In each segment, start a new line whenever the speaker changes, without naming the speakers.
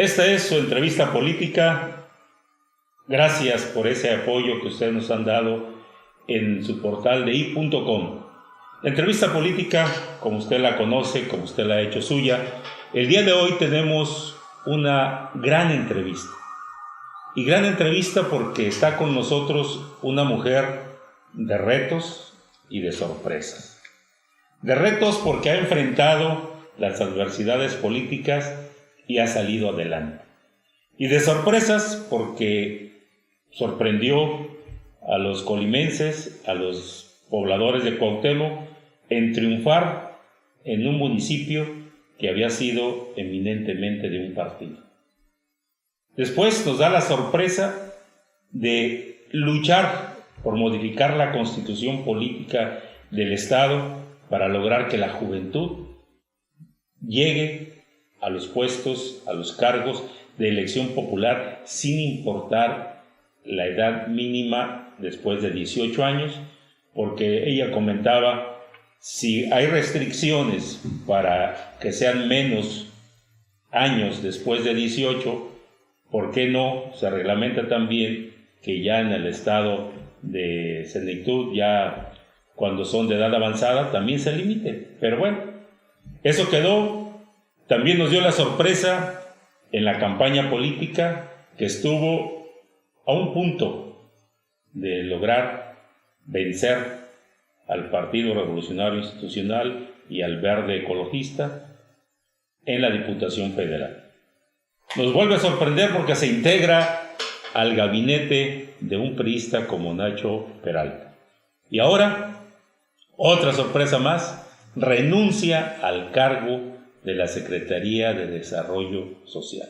Esta es su entrevista política. Gracias por ese apoyo que ustedes nos han dado en su portal de i.com. La entrevista política, como usted la conoce, como usted la ha hecho suya, el día de hoy tenemos una gran entrevista. Y gran entrevista porque está con nosotros una mujer de retos y de sorpresas. De retos porque ha enfrentado las adversidades políticas y ha salido adelante. Y de sorpresas porque sorprendió a los colimenses, a los pobladores de Cuauhtémoc, en triunfar en un municipio que había sido eminentemente de un partido. Después nos da la sorpresa de luchar por modificar la constitución política del Estado para lograr que la juventud llegue a los puestos, a los cargos de elección popular sin importar la edad mínima después de 18 años, porque ella comentaba, si hay restricciones para que sean menos años después de 18, ¿por qué no se reglamenta también que ya en el estado de senectud, ya cuando son de edad avanzada, también se limite? Pero bueno, eso quedó. También nos dio la sorpresa en la campaña política que estuvo a un punto de lograr vencer al Partido Revolucionario Institucional y al Verde Ecologista en la Diputación Federal. Nos vuelve a sorprender porque se integra al gabinete de un priista como Nacho Peralta. Y ahora, otra sorpresa más, renuncia al cargo de la Secretaría de Desarrollo Social.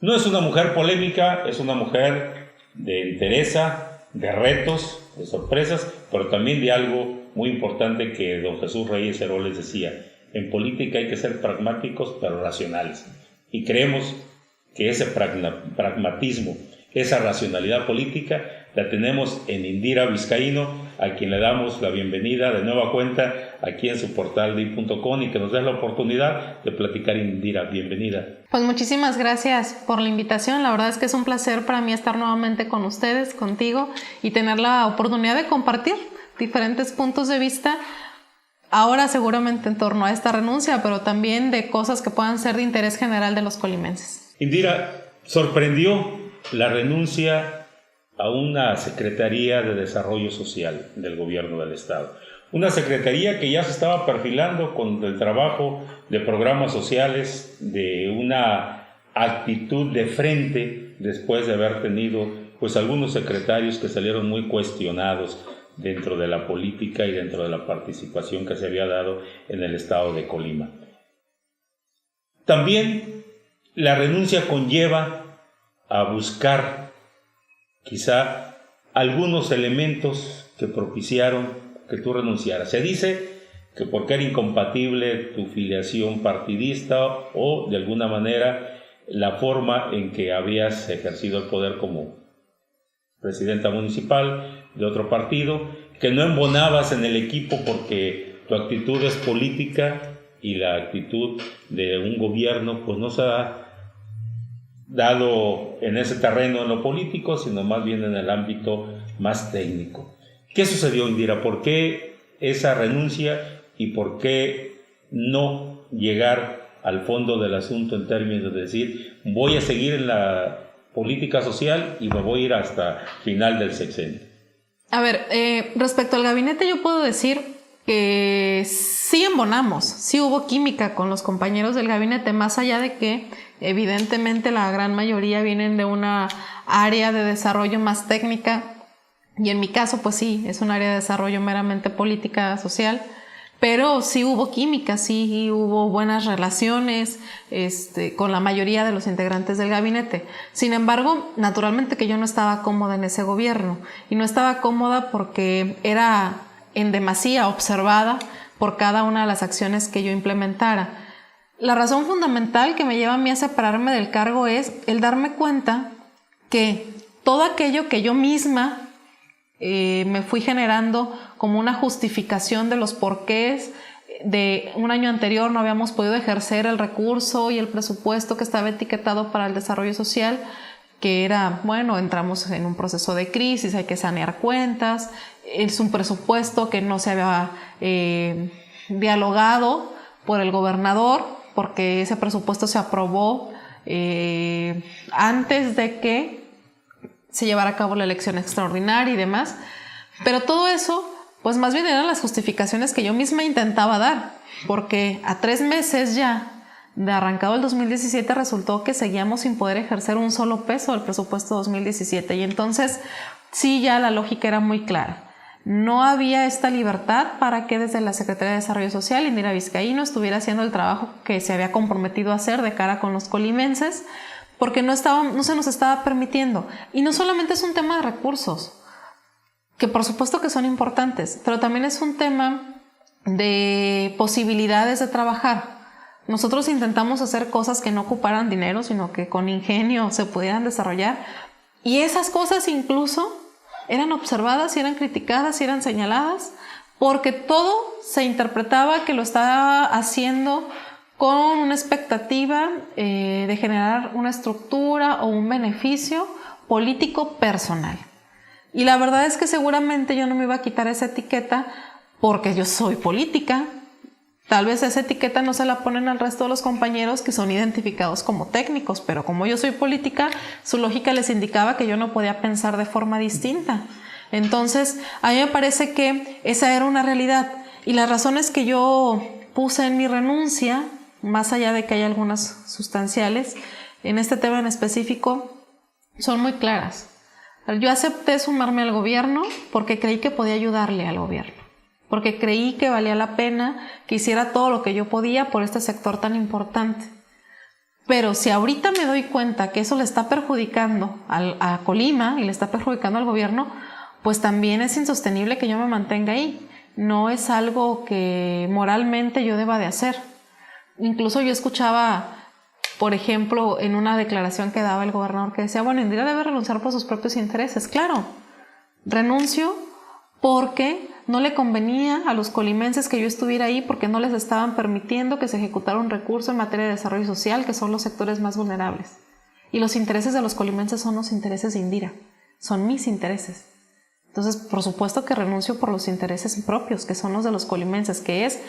No es una mujer polémica, es una mujer de entereza, de retos, de sorpresas, pero también de algo muy importante que don Jesús Reyes Heroles decía: en política hay que ser pragmáticos pero racionales. Y creemos que ese pragmatismo, esa racionalidad política, la tenemos en Indira Vizcaíno, a quien le damos la bienvenida de nueva cuenta aquí en su portal de i.com y que nos dé la oportunidad de platicar. Indira, bienvenida.
Pues muchísimas gracias por la invitación. La verdad es que es un placer para mí estar nuevamente con ustedes, contigo, y tener la oportunidad de compartir diferentes puntos de vista. Ahora seguramente en torno a esta renuncia, pero también de cosas que puedan ser de interés general de los colimenses.
Indira, sorprendió la renuncia a una Secretaría de Desarrollo Social del Gobierno del Estado. Una secretaría que ya se estaba perfilando con el trabajo de programas sociales, de una actitud de frente, después de haber tenido pues algunos secretarios que salieron muy cuestionados dentro de la política y dentro de la participación que se había dado en el estado de Colima. También la renuncia conlleva a buscar quizá algunos elementos que propiciaron que tú renunciaras. Se dice que porque era incompatible tu filiación partidista o de alguna manera la forma en que habías ejercido el poder como presidenta municipal de otro partido, que no embonabas en el equipo porque tu actitud es política y la actitud de un gobierno pues no se ha dado en ese terreno en lo político, sino más bien en el ámbito más técnico. ¿Qué sucedió, Indira? ¿Por qué esa renuncia y por qué no llegar al fondo del asunto en términos de decir voy a seguir en la política social y me voy a ir hasta final del sexenio?
A ver, respecto al gabinete yo puedo decir que sí embonamos, sí hubo química con los compañeros del gabinete, más allá de que evidentemente la gran mayoría vienen de una área de desarrollo más técnica y en mi caso pues sí, es un área de desarrollo meramente política social, pero sí hubo química, sí hubo buenas relaciones con la mayoría de los integrantes del gabinete. Sin embargo, naturalmente que yo no estaba cómoda en ese gobierno y no estaba cómoda porque era en demasía observada por cada una de las acciones que yo implementara. La razón fundamental que me lleva a mí a separarme del cargo es el darme cuenta que todo aquello que yo misma me fui generando como una justificación de los porqués de un año anterior no habíamos podido ejercer el recurso y el presupuesto que estaba etiquetado para el desarrollo social, que era, bueno, entramos en un proceso de crisis, hay que sanear cuentas, es un presupuesto que no se había dialogado por el gobernador, porque ese presupuesto se aprobó antes de que se llevara a cabo la elección extraordinaria y demás, pero todo eso, pues más bien eran las justificaciones que yo misma intentaba dar, porque a 3 meses ya de arrancado el 2017 resultó que seguíamos sin poder ejercer un solo peso del presupuesto 2017 y entonces sí, ya la lógica era muy clara. No había esta libertad para que desde la Secretaría de Desarrollo Social Indira Vizcaíno estuviera haciendo el trabajo que se había comprometido a hacer de cara con los colimenses, porque no se nos estaba permitiendo. Y no solamente es un tema de recursos, que por supuesto que son importantes, pero también es un tema de posibilidades de trabajar. Nosotros intentamos hacer cosas que no ocuparan dinero, sino que con ingenio se pudieran desarrollar, y esas cosas incluso eran observadas y eran criticadas y eran señaladas, porque todo se interpretaba que lo estaba haciendo con una expectativa de generar una estructura o un beneficio político personal. Y la verdad es que seguramente yo no me iba a quitar esa etiqueta porque yo soy política. Tal vez esa etiqueta no se la ponen al resto de los compañeros que son identificados como técnicos, pero como yo soy política, su lógica les indicaba que yo no podía pensar de forma distinta. Entonces, a mí me parece que esa era una realidad. Y las razones que yo puse en mi renuncia, más allá de que hay algunas sustanciales, en este tema en específico, son muy claras. Yo acepté sumarme al gobierno porque creí que podía ayudarle al gobierno, porque creí que valía la pena que hiciera todo lo que yo podía por este sector tan importante. Pero si ahorita me doy cuenta que eso le está perjudicando a Colima y le está perjudicando al gobierno, pues también es insostenible que yo me mantenga ahí. No es algo que moralmente yo deba de hacer. Incluso yo escuchaba, por ejemplo, en una declaración que daba el gobernador que decía, bueno, Indira debe renunciar por sus propios intereses. Claro, renuncio porque no le convenía a los colimenses que yo estuviera ahí, porque no les estaban permitiendo que se ejecutara un recurso en materia de desarrollo social, que son los sectores más vulnerables. Y los intereses de los colimenses son los intereses de Indira, son mis intereses. Entonces, por supuesto que renuncio por los intereses propios, que son los de los colimenses, que es,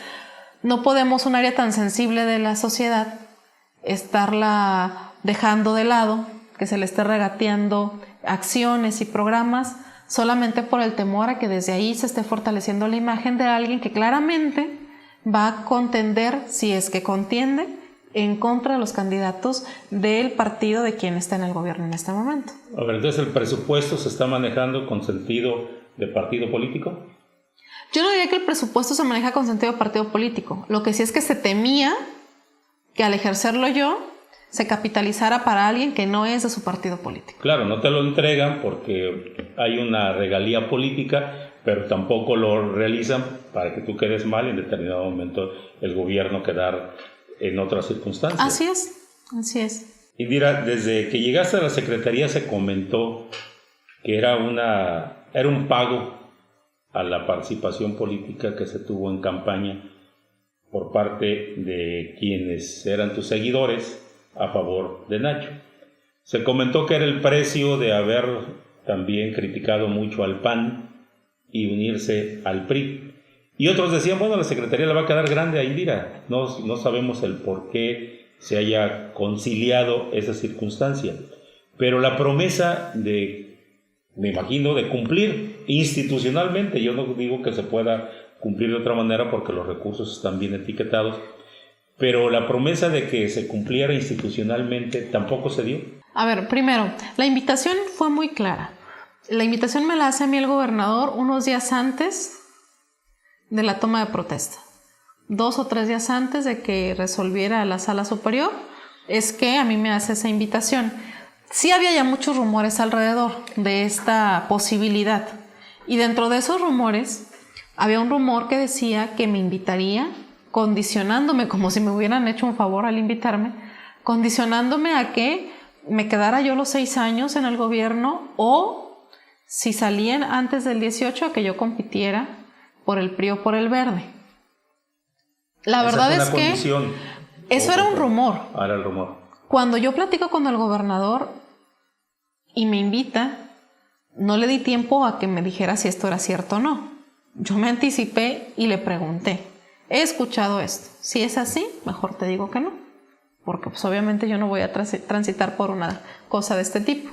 no podemos un área tan sensible de la sociedad estarla dejando de lado, que se le esté regateando acciones y programas solamente por el temor a que desde ahí se esté fortaleciendo la imagen de alguien que claramente va a contender, si es que contiende, en contra de los candidatos del partido de quien está en el gobierno en este momento.
A ver, entonces el presupuesto se está manejando con sentido de partido político.
Yo no diría que el presupuesto se maneja con sentido de partido político. Lo que sí es que se temía que al ejercerlo yo se capitalizara para alguien que no es de su partido político.
Claro, no te lo entregan porque hay una regalía política, pero tampoco lo realizan para que tú quedes mal y en determinado momento el gobierno quedar en otras circunstancias.
Así es.
Indira, desde que llegaste a la Secretaría se comentó que era un pago a la participación política que se tuvo en campaña por parte de quienes eran tus seguidores a favor de Nacho. Se comentó que era el precio de haber también criticado mucho al PAN y unirse al PRI. Y otros decían, bueno, la Secretaría le va a quedar grande a Indira. No sabemos el por qué se haya conciliado esa circunstancia. Pero la promesa me imagino, de cumplir institucionalmente, yo no digo que se pueda cumplir de otra manera porque los recursos están bien etiquetados, pero la promesa de que se cumpliera institucionalmente tampoco se dio.
A ver, primero, la invitación fue muy clara. La invitación me la hace a mí el gobernador unos días antes de la toma de protesta. 2 o 3 días antes de que resolviera la sala superior, es que a mí me hace esa invitación. Sí había ya muchos rumores alrededor de esta posibilidad. Y dentro de esos rumores, había un rumor que decía que me invitaría, condicionándome, como si me hubieran hecho un favor al invitarme, condicionándome a que me quedara yo los 6 años en el gobierno, o si salían antes del 18, a que yo compitiera por el PRI o por el Verde. La verdad es que
condición,
eso era un rumor.
Era el rumor.
Cuando yo platico con el gobernador y me invita, no le di tiempo a que me dijera si esto era cierto o no. Yo me anticipé y le pregunté, he escuchado esto, si es así, mejor te digo que no, porque pues obviamente yo no voy a transitar por una cosa de este tipo.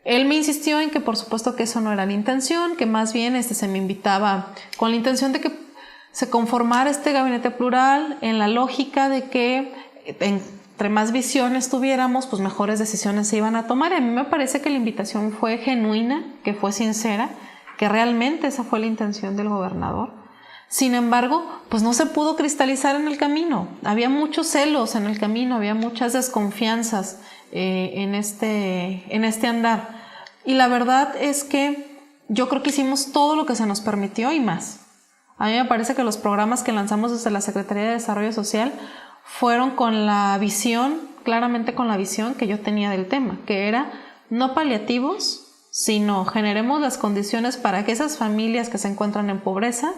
Él me insistió en que por supuesto que eso no era la intención, que más bien se me invitaba con la intención de que se conformara este gabinete plural en la lógica de que entre más visiones tuviéramos, pues mejores decisiones se iban a tomar. Y a mí me parece que la invitación fue genuina, que fue sincera, que realmente esa fue la intención del gobernador. Sin embargo, pues no se pudo cristalizar en el camino. Había muchos celos en el camino, había muchas desconfianzas en este andar. Y la verdad es que yo creo que hicimos todo lo que se nos permitió y más. A mí me parece que los programas que lanzamos desde la Secretaría de Desarrollo Social fueron con la visión, claramente con la visión que yo tenía del tema, que era no paliativos, sino generemos las condiciones para que esas familias que se encuentran en pobreza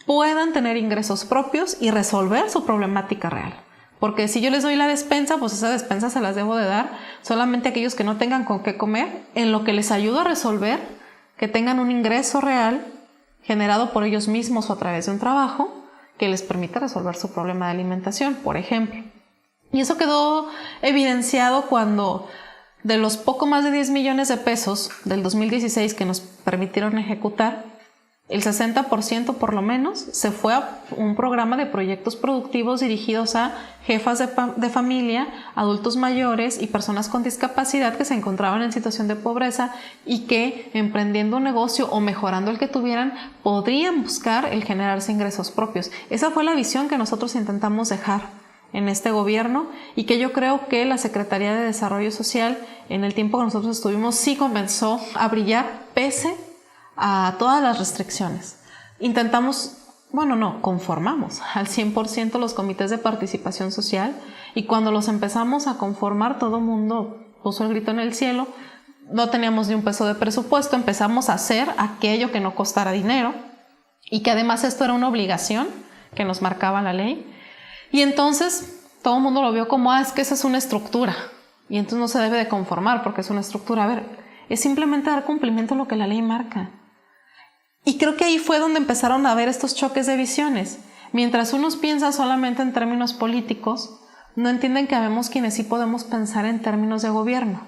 puedan tener ingresos propios y resolver su problemática real. Porque si yo les doy la despensa, pues esa despensa se las debo de dar solamente a aquellos que no tengan con qué comer, en lo que les ayudo a resolver, que tengan un ingreso real generado por ellos mismos o a través de un trabajo que les permita resolver su problema de alimentación, por ejemplo. Y eso quedó evidenciado cuando de los poco más de 10 millones de pesos del 2016 que nos permitieron ejecutar, el 60% por lo menos se fue a un programa de proyectos productivos dirigidos a jefas de familia, adultos mayores y personas con discapacidad que se encontraban en situación de pobreza y que emprendiendo un negocio o mejorando el que tuvieran podrían buscar el generarse ingresos propios. Esa fue la visión que nosotros intentamos dejar en este gobierno y que yo creo que la Secretaría de Desarrollo Social en el tiempo que nosotros estuvimos sí comenzó a brillar pese a todas las restricciones. Conformamos al 100% los comités de participación social y cuando los empezamos a conformar todo el mundo puso el grito en el cielo. No teníamos ni un peso de presupuesto, empezamos a hacer aquello que no costara dinero y que además esto era una obligación que nos marcaba la ley y entonces todo el mundo lo vio como es que esa es una estructura y entonces no se debe de conformar porque es una estructura. A ver, es simplemente dar cumplimiento a lo que la ley marca. Y creo que ahí fue donde empezaron a haber estos choques de visiones. Mientras unos piensan solamente en términos políticos, no entienden que habemos quienes sí podemos pensar en términos de gobierno.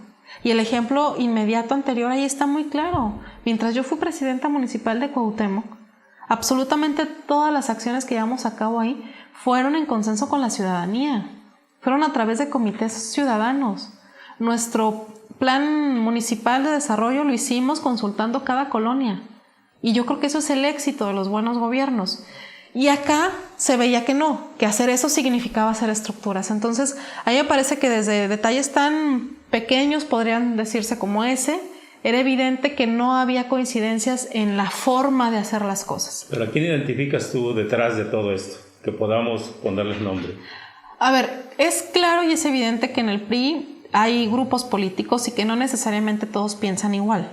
Y el ejemplo inmediato anterior ahí está muy claro. Mientras yo fui presidenta municipal de Cuauhtémoc, absolutamente todas las acciones que llevamos a cabo ahí fueron en consenso con la ciudadanía. Fueron a través de comités ciudadanos. Nuestro plan municipal de desarrollo lo hicimos consultando cada colonia. Y yo creo que eso es el éxito de los buenos gobiernos. Y acá se veía que no, que hacer eso significaba hacer estructuras. Entonces, a mí me parece que desde detalles tan pequeños, podrían decirse como ese, era evidente que no había coincidencias en la forma de hacer las cosas.
¿Pero a quién identificas tú detrás de todo esto? Que podamos ponerles nombre.
A ver, es claro y es evidente que en el PRI hay grupos políticos y que no necesariamente todos piensan igual.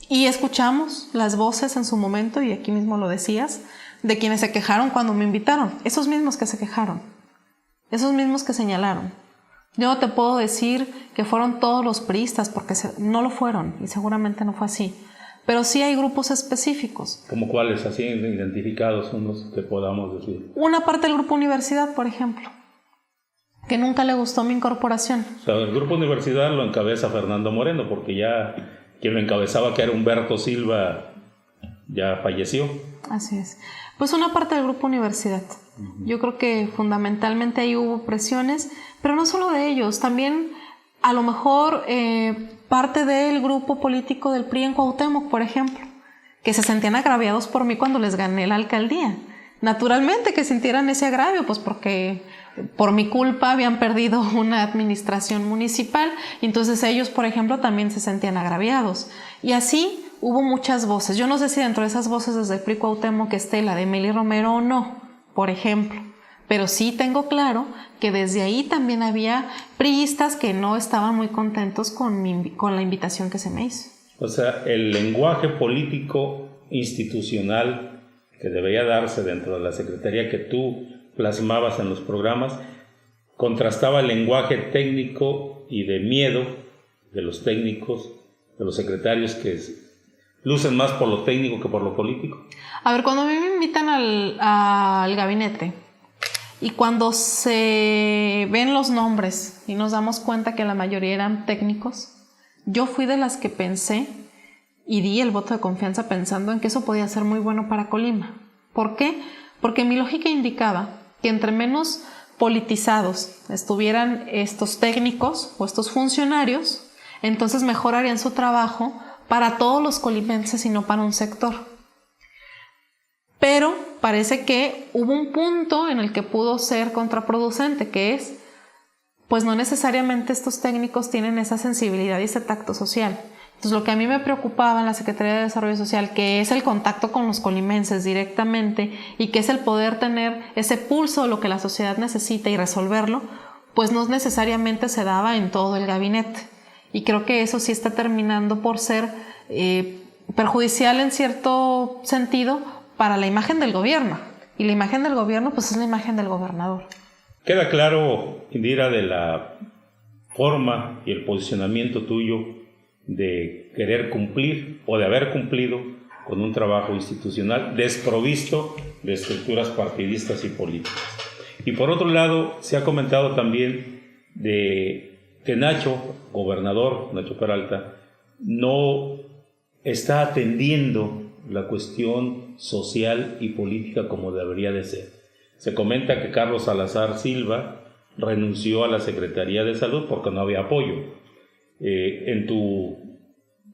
Y escuchamos las voces en su momento, y aquí mismo lo decías, de quienes se quejaron cuando me invitaron. Esos mismos que se quejaron, esos mismos que señalaron. Yo no te puedo decir que fueron todos los priistas, porque no lo fueron, y seguramente no fue así. Pero sí hay grupos específicos.
¿Como cuáles? Así identificados unos que podamos decir.
Una parte del grupo Universidad, por ejemplo, que nunca le gustó mi incorporación.
O sea, el grupo Universidad lo encabeza Fernando Moreno, porque ya quien lo encabezaba, que era Humberto Silva, ya falleció.
Así es. Pues una parte del grupo Universidad. Yo creo que fundamentalmente ahí hubo presiones, pero no solo de ellos, también a lo mejor parte del grupo político del PRI en Cuauhtémoc, por ejemplo, que se sentían agraviados por mí cuando les gané la alcaldía. Naturalmente que sintieran ese agravio, pues porque por mi culpa habían perdido una administración municipal, entonces ellos, por ejemplo, también se sentían agraviados. Y así hubo muchas voces. Yo no sé si dentro de esas voces desde el PRI Cuauhtémoc esté la de Emily Romero o no, por ejemplo, pero sí tengo claro que desde ahí también había priistas que no estaban muy contentos con la invitación que se me hizo.
O sea, el lenguaje político institucional que debería darse dentro de la Secretaría que tú plasmabas en los programas, contrastaba el lenguaje técnico y de miedo de los técnicos, de los secretarios que lucen más por lo técnico que por lo político?
A ver, cuando a mí me invitan al gabinete y cuando se ven los nombres y nos damos cuenta que la mayoría eran técnicos, yo fui de las que pensé y di el voto de confianza pensando en que eso podía ser muy bueno para Colima. ¿Por qué? Porque mi lógica indicaba que entre menos politizados estuvieran estos técnicos o estos funcionarios, entonces mejor harían su trabajo para todos los colimenses y no para un sector. Pero parece que hubo un punto en el que pudo ser contraproducente, que es, pues no necesariamente estos técnicos tienen esa sensibilidad y ese tacto social. Entonces lo que a mí me preocupaba en la Secretaría de Desarrollo Social, que es el contacto con los colimenses directamente y que es el poder tener ese pulso de lo que la sociedad necesita y resolverlo, pues no necesariamente se daba en todo el gabinete. Y creo que eso sí está terminando por ser perjudicial en cierto sentido para la imagen del gobierno. Y la imagen del gobierno pues es la imagen del gobernador.
Queda claro, Indira, de la forma y el posicionamiento tuyo de querer cumplir o de haber cumplido con un trabajo institucional desprovisto de estructuras partidistas y políticas. Y por otro lado, se ha comentado también de que Nacho, gobernador Nacho Peralta, no está atendiendo la cuestión social y política como debería de ser. Se comenta que Carlos Salazar Silva renunció a la Secretaría de Salud porque no había apoyo. En tu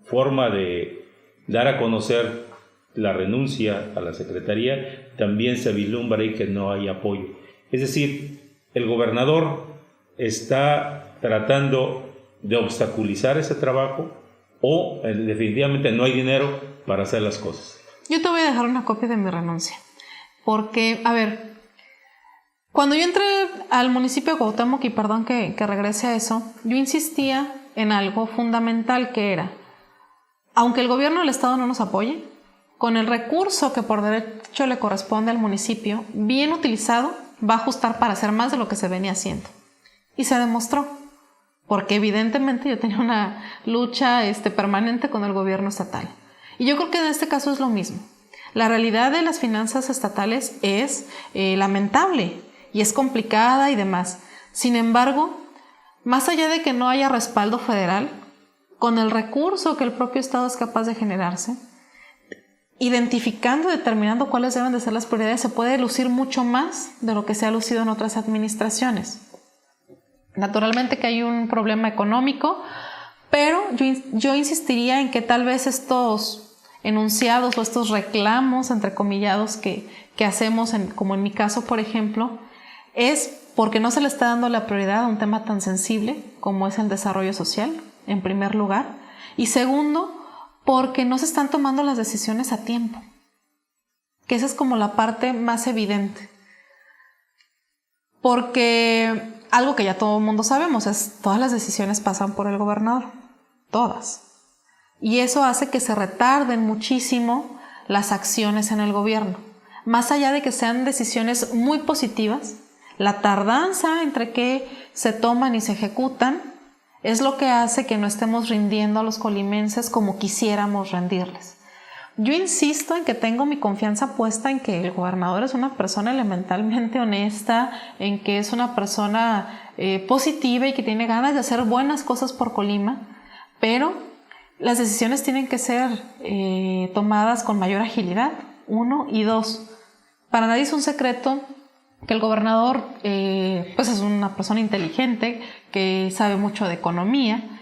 forma de dar a conocer la renuncia a la Secretaría, también se vislumbra ahí que no hay apoyo. Es decir, el gobernador está tratando de obstaculizar ese trabajo o definitivamente no hay dinero para hacer las cosas.
Yo te voy a dejar una copia de mi renuncia. Porque, a ver, cuando yo entré al municipio de Cuauhtémoc, y perdón que regrese a eso, yo insistía en algo fundamental que era, aunque el gobierno del estado no nos apoye, con el recurso que por derecho le corresponde al municipio, bien utilizado, va a ajustar para hacer más de lo que se venía haciendo. Y se demostró, porque evidentemente yo tenía una lucha permanente con el gobierno estatal. Y yo creo que en este caso es lo mismo. La realidad de las finanzas estatales es lamentable y es complicada y demás. Sin embargo, más allá de que no haya respaldo federal, con el recurso que el propio Estado es capaz de generarse, identificando y determinando cuáles deben de ser las prioridades, se puede lucir mucho más de lo que se ha lucido en otras administraciones. Naturalmente que hay un problema económico, pero yo insistiría en que tal vez estos enunciados o estos reclamos, entrecomillados, que hacemos, como en mi caso, por ejemplo, es porque no se le está dando la prioridad a un tema tan sensible como es el desarrollo social, en primer lugar, y segundo, porque no se están tomando las decisiones a tiempo, que esa es como la parte más evidente. Porque algo que ya todo el mundo sabemos es todas las decisiones pasan por el gobernador, todas. Y eso hace que se retarden muchísimo las acciones en el gobierno. Más allá de que sean decisiones muy positivas, la tardanza entre que se toman y se ejecutan es lo que hace que no estemos rindiendo a los colimenses como quisiéramos rendirles. Yo insisto en que tengo mi confianza puesta en que el gobernador es una persona elementalmente honesta, en que es una persona positiva y que tiene ganas de hacer buenas cosas por Colima, pero las decisiones tienen que ser tomadas con mayor agilidad, 1, y 2. Para nadie es un secreto que el gobernador pues es una persona inteligente, que sabe mucho de economía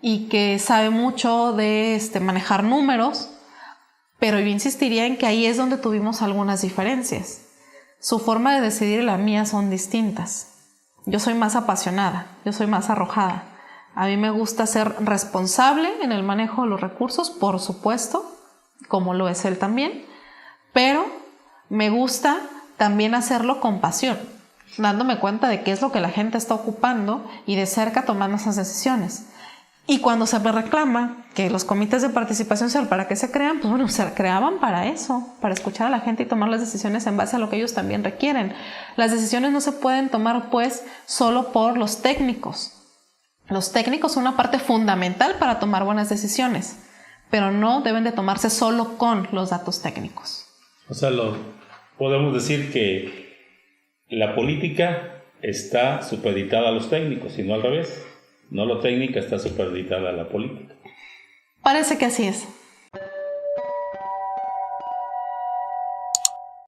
y que sabe mucho de manejar números, pero yo insistiría en que ahí es donde tuvimos algunas diferencias. Su forma de decidir y la mía son distintas. Yo soy más apasionada, yo soy más arrojada. A mí me gusta ser responsable en el manejo de los recursos, por supuesto, como lo es él también, pero me gusta también hacerlo con pasión, dándome cuenta de qué es lo que la gente está ocupando y de cerca tomando esas decisiones. Y cuando se reclama que los comités de participación social, ¿para qué se crean? Pues bueno, se creaban para eso, para escuchar a la gente y tomar las decisiones en base a lo que ellos también requieren. Las decisiones no se pueden tomar pues solo por los técnicos. Los técnicos son una parte fundamental para tomar buenas decisiones, pero no deben de tomarse solo con los datos técnicos.
O sea, podemos decir que la política está supeditada a los técnicos y no al revés. No lo técnico está supeditada a la política.
Parece que así es.